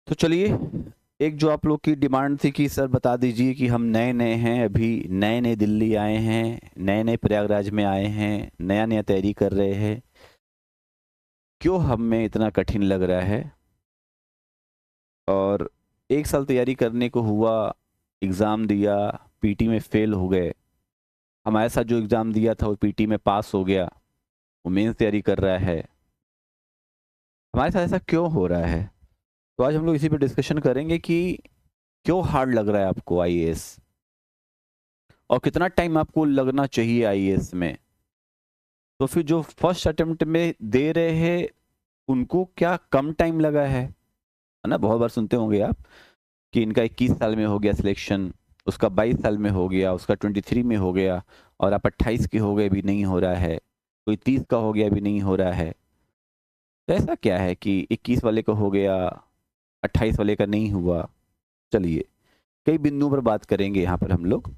तो चलिए, एक जो आप लोग की डिमांड थी कि सर बता दीजिए कि हम नए-नए हैं, अभी नए-नए दिल्ली आए हैं, नए-नए प्रयागराज में आए हैं, नया-नया तैयारी कर रहे हैं। क्यों हम में इतना कठिन लग रहा है? और 1 साल तैयारी करने को हुआ, एग्ज़ाम दिया, पीटी में फ़ेल हो गए। हमारे साथ जो एग्ज़ाम दिया था वो पीटी में पास हो गया, वो मेंस तैयारी कर रहा है। हमारे साथ ऐसा क्यों हो रहा है? तो आज हम लोग इसी पे डिस्कशन करेंगे कि क्यों हार्ड लग रहा है आपको आईएएस? और कितना टाइम आपको लगना चाहिए आईएएस में? तो फिर जो फर्स्ट अटेम्प्ट में दे रहे हैं, उनको क्या कम टाइम लगा है? है ना? बहुत बार सुनते होंगे आप कि इनका 21 साल में हो गया सिलेक्शन, उसका 22 साल में हो गया, उसका 23 में हो गया और आप 28 के हो गए, अभी नहीं हो रहा है। कोई 30 का हो गया, अभी नहीं हो रहा है। तो ऐसा क्या है कि 21 वाले का हो गया, 28 वाले का नहीं हुआ? चलिए, कई बिंदुओं पर बात करेंगे यहाँ पर हम लोग।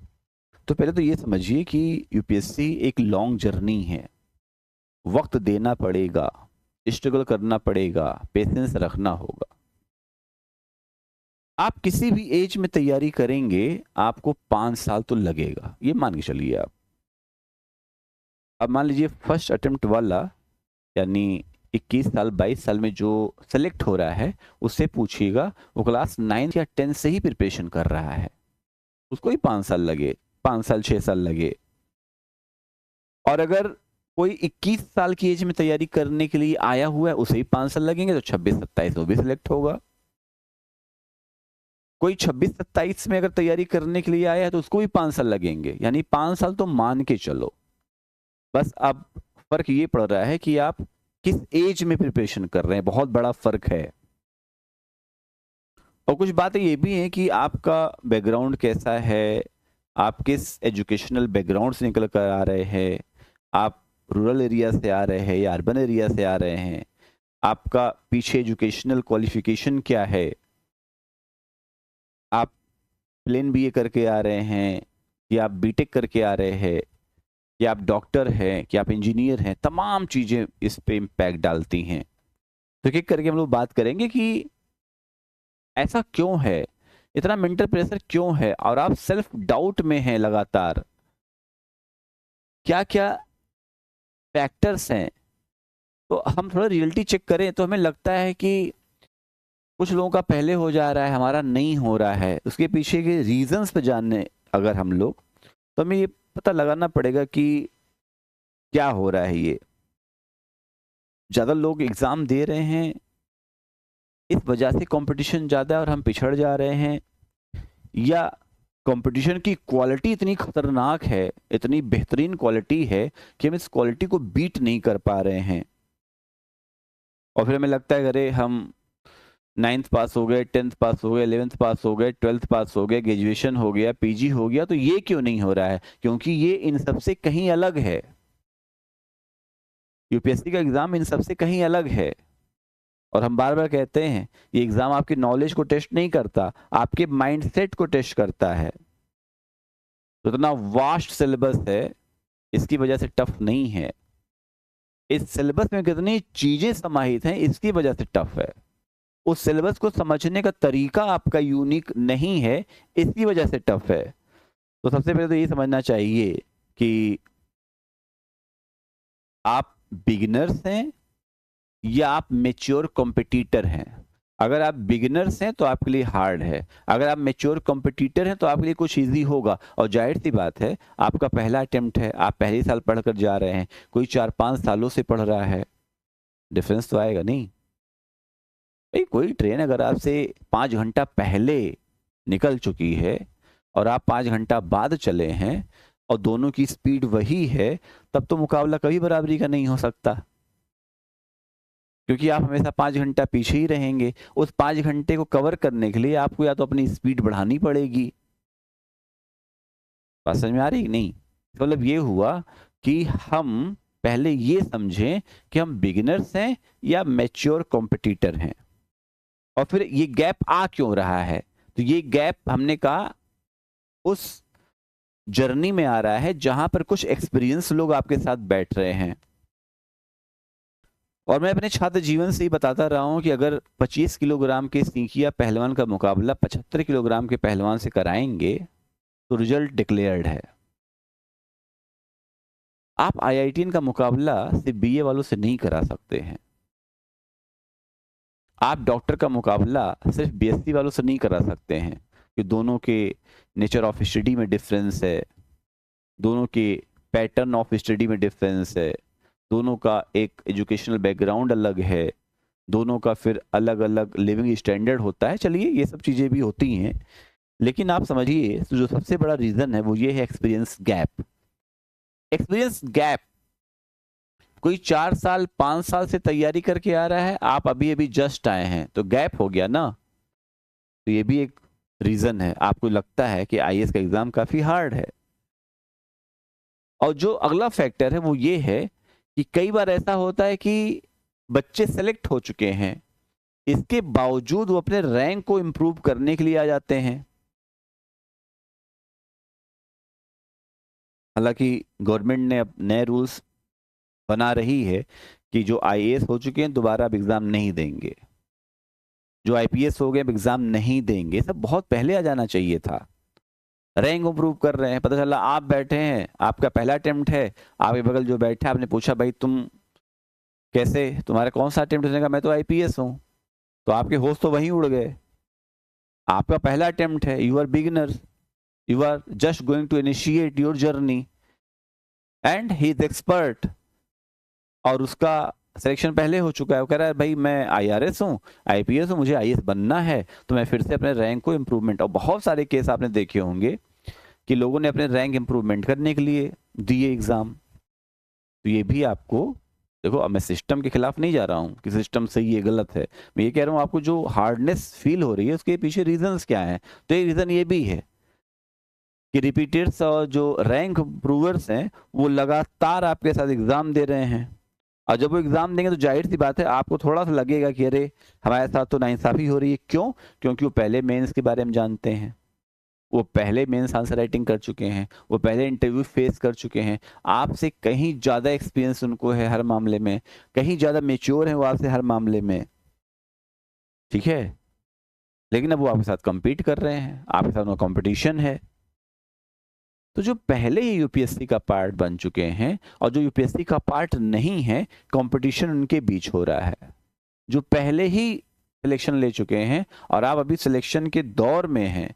तो पहले तो ये समझिए कि यूपीएससी एक लॉन्ग जर्नी है। वक्त देना पड़ेगा, स्ट्रगल करना पड़ेगा, पेशेंस रखना होगा। आप किसी भी एज में तैयारी करेंगे, आपको 5 साल तो लगेगा, ये मान के चलिए आप। अब मान लीजिए फर्स्ट अटेम्प्ट वाला, यानी 21 साल 22 साल में जो सेलेक्ट हो रहा है, उससे पूछिएगा वो क्लास 9 या 10 से ही प्रिपरेशन कर रहा है, उसको ही 5 साल लगे, 5 साल 6 साल लगे। और अगर कोई 21 साल की एज में तैयारी करने के लिए आया हुआ है, उसे ही 5 साल लगेंगे, तो 26-27 वो भी सिलेक्ट होगा। कोई 26-27 में अगर तैयारी करने के लिए आया है, तो उसको भी 5 साल लगेंगे, यानी 5 साल तो मान के चलो। बस अब फर्क ये पड़ रहा है कि आप किस एज में प्रिपरेशन कर रहे हैं, बहुत बड़ा फर्क है। और कुछ बातें ये भी हैं कि आपका बैकग्राउंड कैसा है, आप किस एजुकेशनल बैकग्राउंड से निकल कर आ रहे हैं, आप रूरल एरिया से आ रहे हैं या अर्बन एरिया से आ रहे हैं, आपका पीछे एजुकेशनल क्वालिफिकेशन क्या है, आप प्लेन बीए करके आ रहे हैं या आप बीटेक करके आ रहे हैं, या आप डॉक्टर हैं, कि आप इंजीनियर हैं, तमाम चीज़ें इस पे इम्पैक्ट डालती हैं। तो एक-एक करके हम लोग बात करेंगे कि ऐसा क्यों है? इतना मेंटल प्रेशर क्यों है? और आप सेल्फ डाउट में हैं लगातार? क्या-क्या फैक्टर्स हैं? तो हम थोड़ा रियलिटी चेक करें तो हमें लगता है कि कुछ लोगों का पहले हो जा रहा है, हमारा नहीं हो रहा है। उसके पीछे के रीज़न्स पे जानने अगर हम लोग, तो हमें ये पता लगाना पड़ेगा कि क्या हो रहा है ये। ज़्यादा लोग एग्ज़ाम दे रहे हैं, इस वजह से कॉम्पिटिशन ज़्यादा है और हम पिछड़ जा रहे हैं, या कॉम्पिटिशन की क्वालिटी इतनी खतरनाक है, इतनी बेहतरीन क्वालिटी है कि हम इस क्वालिटी को बीट नहीं कर पा रहे हैं। और फिर हमें लगता है अरे हम 9th पास हो गए, 10th पास हो गए, 11th पास हो गए, 12th पास हो गए, ग्रेजुएशन हो गया, पीजी हो गया, तो ये क्यों नहीं हो रहा है? क्योंकि ये इन सबसे कहीं अलग है। यूपीएससी का एग्ज़ाम इन सबसे कहीं अलग है। और हम बार-बार कहते हैं, ये एग्ज़ाम आपकी नॉलेज को टेस्ट नहीं करता, आपके माइंडसेट को टेस्ट करता है। तो इतना वास्ट सिलेबस है, इसकी वजह से टफ नहीं है। इस सिलेबस में कितनी चीज़ें समाहित हैं, इसकी वजह से टफ है। उस सिलेबस को समझने का तरीका आपका यूनिक नहीं है, इसकी वजह से टफ है। तो सबसे पहले तो ये समझना चाहिए कि आप बिगिनर्स हैं या आप मैच्योर कॉम्पिटिटर हैं। अगर आप बिगिनर्स हैं तो आपके लिए हार्ड है, अगर आप मैच्योर कॉम्पिटिटर हैं तो आपके लिए कुछ ईजी होगा। और जाहिर सी बात है, आपका पहला अटेम्प्ट है, आप पहले साल पढ़कर जा रहे हैं, कोई 4-5 सालों से पढ़ रहा है, डिफरेंस तो आएगा नहीं। भाई कोई ट्रेन अगर आपसे 5 घंटा पहले निकल चुकी है और आप 5 घंटा बाद चले हैं और दोनों की स्पीड वही है, तब तो मुकाबला कभी बराबरी का नहीं हो सकता, क्योंकि आप हमेशा 5 घंटा पीछे ही रहेंगे। उस 5 घंटे को कवर करने के लिए आपको या तो अपनी स्पीड बढ़ानी पड़ेगी। बात समझ में आ रही है कि नहीं? इसका मतलब ये हुआ कि हम पहले ये समझें कि हम बिगिनर्स हैं या मैच्योर कॉम्पिटिटर हैं। और फिर ये गैप आ क्यों रहा है? तो ये गैप हमने कहा उस जर्नी में आ रहा है जहां पर कुछ एक्सपीरियंस लोग आपके साथ बैठ रहे हैं और मैं अपने छात्र जीवन से ही बताता रहा हूं कि अगर 25 किलोग्राम के सीखिया पहलवान का मुकाबला 75 किलोग्राम के पहलवान से कराएंगे तो रिजल्ट डिक्लेयर्ड है। आप आईआईटीएन का मुकाबला सिर्फ बीए वालों से नहीं करा सकते हैं। आप डॉक्टर का मुकाबला सिर्फ बीएससी वालों से नहीं करा सकते हैं कि दोनों के नेचर ऑफ स्टडी में डिफरेंस है, दोनों के पैटर्न ऑफ स्टडी में डिफरेंस है, दोनों का एक एजुकेशनल बैकग्राउंड अलग है, दोनों का फिर अलग अलग लिविंग स्टैंडर्ड होता है। चलिए ये सब चीज़ें भी होती हैं, लेकिन आप समझिए जो सबसे बड़ा रीज़न है वो ये है एक्सपीरियंस गैप। एक्सपीरियंस गैप, कोई 4 साल 5 साल से तैयारी करके आ रहा है, आप अभी अभी जस्ट आए हैं, तो गैप हो गया ना। तो ये भी एक रीज़न है, आपको लगता है कि आईएएस का एग्ज़ाम काफ़ी हार्ड है। और जो अगला फैक्टर है वो ये है कि कई बार ऐसा होता है कि बच्चे सेलेक्ट हो चुके हैं, इसके बावजूद वो अपने रैंक को इम्प्रूव करने के लिए आ जाते हैं। हालांकि गवर्नमेंट ने अब नए रूल्स बना रही है कि जो आईएएस हो चुके हैं दोबारा अब एग्ज़ाम नहीं देंगे, जो आईपीएस हो गए अब एग्ज़ाम नहीं देंगे। सब बहुत पहले आ जाना चाहिए था। रैंक इम्प्रूव कर रहे हैं, पता चला आप बैठे हैं, आपका पहला अटेम्प्ट है, आपके बगल जो बैठा है आपने पूछा भाई तुम कैसे, तुम्हारा कौन सा अटेम्प्ट? उसने कहा मैं तो आईपीएस हूँ। तो आपके होश तो वहीं उड़ गए। आपका पहला अटेम्प्ट है, you are beginner, you are just going to initiate your journey and he is expert, और उसका सिलेक्शन पहले हो चुका है। वो कह रहा है भाई मैं आईआरएस हूँ, आईपीएस हूँ, मुझे आईएएस बनना है, तो मैं फिर से अपने रैंक को इम्प्रूवमेंट। और बहुत सारे केस आपने देखे होंगे कि लोगों ने अपने रैंक इम्प्रूवमेंट करने के लिए दिए एग्ज़ाम। तो ये भी आपको देखो, अब मैं सिस्टम के खिलाफ नहीं जा रहा हूँ कि सिस्टम सही है गलत है, मैं ये कह रहा हूँ आपको जो हार्डनेस फील हो रही है उसके पीछे रीजंस क्या हैं। तो एक रीज़न ये भी है कि रिपीटर्स और जो रैंक प्रूवर्स हैं वो लगातार आपके साथ एग्ज़ाम दे रहे हैं, और जब वो एग्ज़ाम देंगे तो जाहिर सी बात है आपको थोड़ा सा लगेगा कि अरे हमारे साथ तो नाइंसाफ़ी हो रही है। क्यों? क्योंकि वो पहले मेंस के बारे में जानते हैं, वो पहले मेंस आंसर राइटिंग कर चुके हैं, वो पहले इंटरव्यू फेस कर चुके हैं, आपसे कहीं ज़्यादा एक्सपीरियंस उनको है हर मामले में, कहीं ज़्यादा मेच्योर है वो आपसे हर मामले में। ठीक है, लेकिन अब वो आपके साथ compete कर रहे हैं, आपके साथ वो कंपटीशन है। तो जो पहले ही यूपीएससी का पार्ट बन चुके हैं और जो यूपीएससी का पार्ट नहीं है, कंपटीशन उनके बीच हो रहा है। जो पहले ही सिलेक्शन ले चुके हैं और आप अभी सिलेक्शन के दौर में हैं,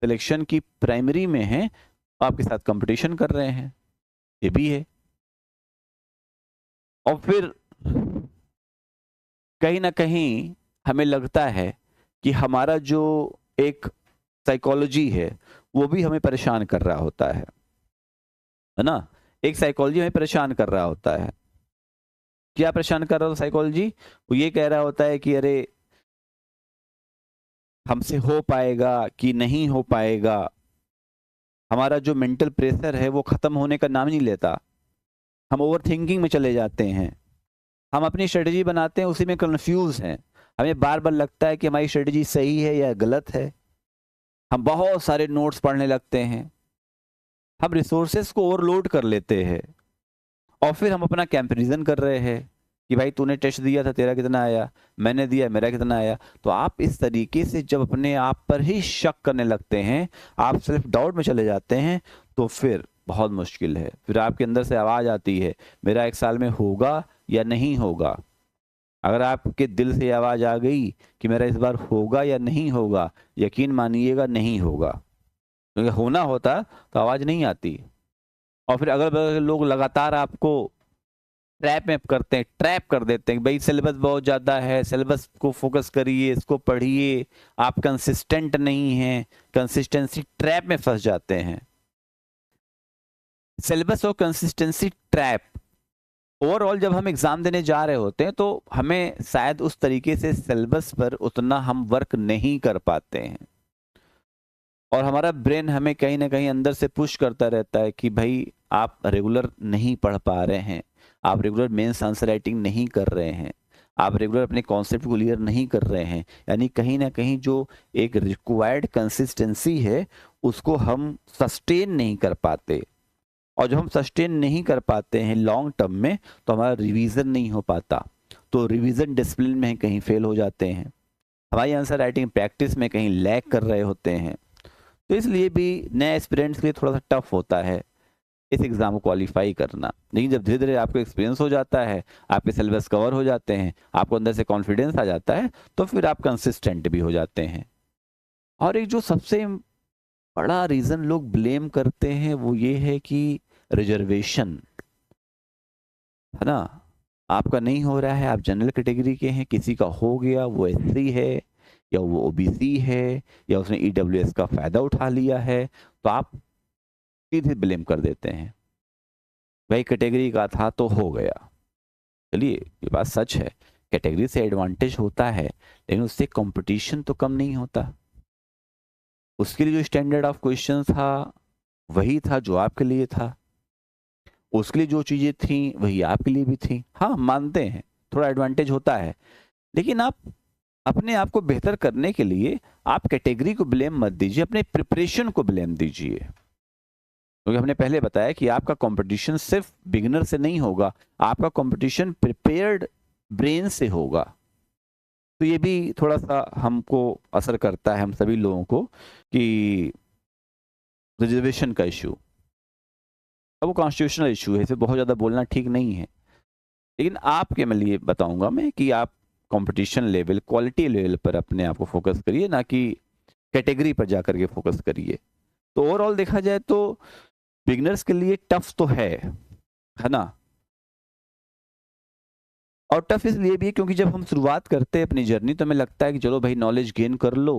सिलेक्शन की प्राइमरी में हैं, आपके साथ कंपटीशन कर रहे हैं, ये भी है। और फिर कहीं ना कहीं हमें लगता है कि हमारा जो एक साइकोलॉजी है वो भी हमें परेशान कर रहा होता है ना। एक साइकोलॉजी हमें परेशान कर रहा होता है। क्या परेशान कर रहा होता साइकोलॉजी? वो ये कह रहा होता है कि अरे हमसे हो पाएगा कि नहीं हो पाएगा। हमारा जो मेंटल प्रेशर है वो खत्म होने का नाम नहीं लेता, हम ओवर थिंकिंग में चले जाते हैं, हम अपनी स्ट्रेटजी बनाते हैं उसी में कंफ्यूज हैं, हमें बार बार लगता है कि हमारी स्ट्रेटजी सही है या गलत है, हम बहुत सारे नोट्स पढ़ने लगते हैं, हम रिसोर्सेज को ओवरलोड कर लेते हैं, और फिर हम अपना कंपैरिजन कर रहे हैं कि भाई तूने टेस्ट दिया था तेरा कितना आया, मैंने दिया मेरा कितना आया। तो आप इस तरीके से जब अपने आप पर ही शक करने लगते हैं, आप सेल्फ डाउट में चले जाते हैं, तो फिर बहुत मुश्किल है। फिर आपके अंदर से आवाज़ आती है मेरा 1 साल में होगा या नहीं होगा। अगर आपके दिल से आवाज़ आ गई कि मेरा इस बार होगा या नहीं होगा, यकीन मानिएगा नहीं होगा, क्योंकि होना होता तो आवाज़ नहीं आती। और फिर अगल बगल के लोग लगातार आपको ट्रैप में करते हैं, ट्रैप कर देते हैं भाई सिलेबस बहुत ज़्यादा है, सिलेबस को फोकस करिए, इसको पढ़िए, आप कंसिस्टेंट नहीं हैं, कंसिस्टेंसी ट्रैप में फंस जाते हैं। सिलेबस और कंसिस्टेंसी ट्रैप, ओवरऑल जब हम एग्ज़ाम देने जा रहे होते हैं तो हमें शायद उस तरीके से सिलेबस पर उतना हम वर्क नहीं कर पाते हैं, और हमारा ब्रेन हमें कहीं ना कहीं अंदर से पुश करता रहता है कि भाई आप रेगुलर नहीं पढ़ पा रहे हैं, आप रेगुलर मेंस आंसर राइटिंग नहीं कर रहे हैं, आप रेगुलर अपने कॉन्सेप्ट को क्लियर नहीं कर रहे हैं। यानी कहीं ना कहीं जो एक रिक्वायर्ड कंसिस्टेंसी है उसको हम सस्टेन नहीं कर पाते, और जब हम सस्टेन नहीं कर पाते हैं लॉन्ग टर्म में तो हमारा रिवीजन नहीं हो पाता, तो रिवीजन डिसिप्लिन में कहीं फेल हो जाते हैं, हमारी आंसर राइटिंग प्रैक्टिस में कहीं लैग कर रहे होते हैं। तो इसलिए भी नए एस्पिरेंट्स के लिए थोड़ा सा टफ होता है इस एग्ज़ाम को क्वालिफाई करना। लेकिन जब धीरे धीरे आपको एक्सपीरियंस हो जाता है, आपके सिलेबस कवर हो जाते हैं, आपको अंदर से कॉन्फिडेंस आ जाता है, तो फिर आप कंसिस्टेंट भी हो जाते हैं। और एक जो सबसे बड़ा रीज़न लोग ब्लेम करते हैं वो ये है कि रिजर्वेशन, है ना, आपका नहीं हो रहा है, आप जनरल कैटेगरी के हैं, किसी का हो गया, वो एससी है या वो ओबीसी है या उसने ईडब्ल्यूएस का फ़ायदा उठा लिया है, तो आप सीधे ब्लेम कर देते हैं, भाई कैटेगरी का था तो हो गया। चलिए ये बात सच है, कैटेगरी से एडवांटेज होता है, लेकिन उससे कंपटीशन तो कम नहीं होता। उसके लिए जो स्टैंडर्ड ऑफ क्वेश्चन था वही था जो आपके लिए था, उसके लिए जो चीज़ें थी वही आपके लिए भी थी। हाँ, मानते हैं थोड़ा एडवांटेज होता है, लेकिन आप अपने आप को बेहतर करने के लिए आप कैटेगरी को ब्लेम मत दीजिए, अपने प्रिपरेशन को ब्लेम दीजिए। क्योंकि हमने पहले बताया कि आपका कंपटीशन सिर्फ बिगिनर से नहीं होगा, आपका कंपटीशन प्रिपेयर्ड ब्रेन से होगा। तो ये भी थोड़ा सा हमको असर करता है, हम सभी लोगों को, कि रिजर्वेशन का इशू, अब वो कॉन्स्टिट्यूशनल इशू है, इसे बहुत ज़्यादा बोलना ठीक नहीं है। लेकिन आपके मैं लिए बताऊंगा मैं कि आप कंपटीशन लेवल, क्वालिटी लेवल पर अपने आप को फोकस करिए, ना कि कैटेगरी पर जाकर के फोकस करिए। तो ओवरऑल देखा जाए तो बिगनर्स के लिए टफ तो है ना। और टफ इसलिए भी है क्योंकि जब हम शुरुआत करते हैं अपनी जर्नी तो हमें लगता है कि चलो भाई नॉलेज गेन कर लो,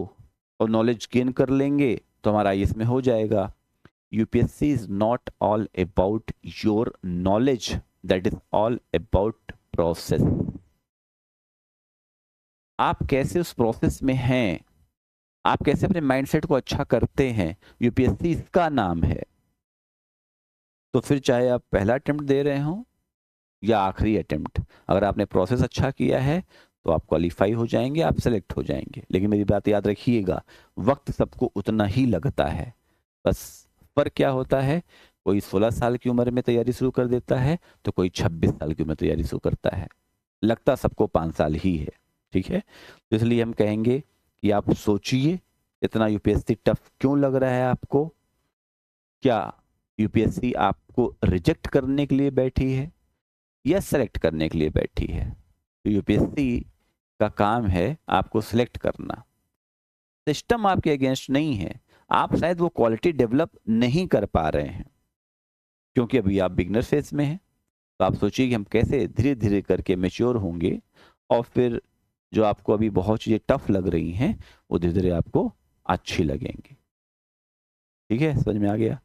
और नॉलेज गेन कर लेंगे तो हमारा आईएएस में हो जाएगा। UPSC is not all about your knowledge, that is all about process. आप कैसे उस प्रोसेस में हैं, आप कैसे अपने माइंडसेट को अच्छा करते हैं, यूपीएससी इसका नाम है। तो फिर चाहे आप पहला अटेम्प्ट दे रहे हो या आखिरी अटेम्प्ट, अगर आपने प्रोसेस अच्छा किया है तो आप क्वालिफाई हो जाएंगे, आप सेलेक्ट हो जाएंगे। लेकिन मेरी बात याद रखिएगा, वक्त सबको उतना ही लगता है, बस फर्क क्या होता है, कोई 16 साल की उम्र में तैयारी शुरू कर देता है तो कोई 26 साल की उम्र में तैयारी शुरू करता है, लगता सबको 5 साल ही है। ठीक है, तो इसलिए हम कहेंगे कि आप सोचिए, इतना यूपीएससी टफ क्यों लग रहा है आपको? क्या यूपीएससी आपको रिजेक्ट करने के लिए बैठी है या सेलेक्ट करने के लिए बैठी है? तो यूपीएससी का काम है आपको सिलेक्ट करना, सिस्टम आपके अगेंस्ट नहीं है, आप शायद वो क्वालिटी डेवलप नहीं कर पा रहे हैं क्योंकि अभी आप बिगनर फेज में हैं। तो आप सोचिए कि हम कैसे धीरे धीरे करके मैच्योर होंगे, और फिर जो आपको अभी बहुत चीज़ें टफ लग रही हैं वो धीरे धीरे आपको अच्छी लगेंगी। ठीक है, समझ में आ गया?